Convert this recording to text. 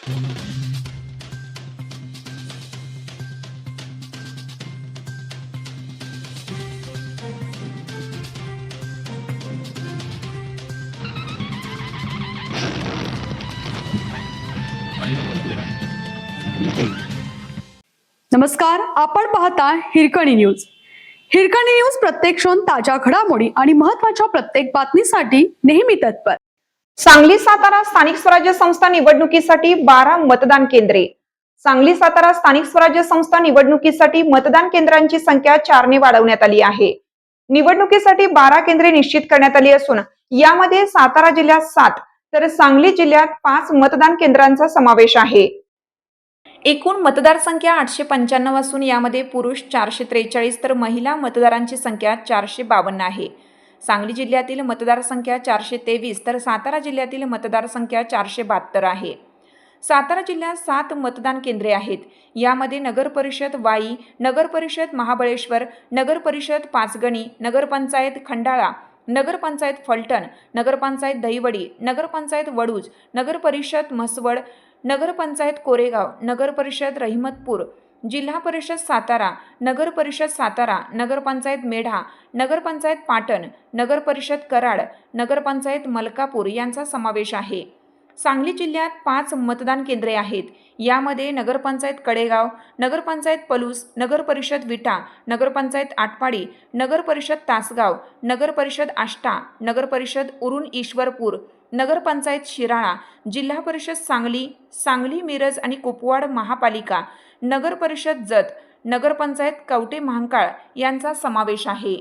नमस्कार, आपण पाहता हिरकणी न्यूज. हिरकणी न्यूज प्रत्येक क्षण ताज्या घडामोडी आणि महत्त्वाच्या प्रत्येक बातमीसाठी नेहमी तत्पर. सांगली सातारा स्थानिक स्वराज्य संस्था निवडणुकीसाठी 12 मतदान केंद्रे. सांगली सातारा स्थानिक स्वराज्य संस्था निवडणुकीसाठी मतदान केंद्रांची संख्या 4 ने वाढवण्यात आली आहे. निवडणुकीसाठी 12 केंद्रे निश्चित करण्यात आली असून यामध्ये सातारा जिल्ह्यात 7 तर सांगली जिल्ह्यात 5 मतदान केंद्रांचा समावेश आहे. एकूण मतदार संख्या 895 असून यामध्ये पुरुष 443 तर महिला मतदारांची संख्या 452 आहे. सांगली जिल्ह्यातील मतदार संख्या 423 तर सातारा जिल्ह्यातील मतदार संख्या 472 आहे. सातारा जिल्ह्यात 7 मतदान केंद्रे आहेत. यामध्ये नगर परिषद वाई, नगर परिषद महाबळेश्वर, नगर परिषद पाचगणी, नगरपंचायत खंडाळा, नगरपंचायत फलटण, नगरपंचायत दहिवडी, नगरपंचायत वडूज, नगर परिषद म्हसवड, नगरपंचायत कोरेगाव, नगर परिषद रहिमतपूर, जिल्हा परिषद सातारा, नगर परिषद सातारा, नगरपंचायत मेढा, नगरपंचायत पाटण, नगर परिषद कराड, नगरपंचायत मलकापूर यांचा समावेश आहे. सांगली जिल्ह्यात 5 मतदान केंद्रे आहेत. यामध्ये नगरपंचायत कडेगाव, नगरपंचायत पलूस, नगर परिषद विटा, नगरपंचायत आटपाडी, नगर परिषद तासगाव, नगर परिषद आष्टा, नगर परिषद उरुण ईश्वरपूर, नगरपंचायत शिराळा, जिल्हा परिषद सांगली, सांगली मिरज आणि कुपवाड महापालिका, नगर परिषद जत, नगरपंचायत कवटे महांकाळ यांचा समावेश आहे.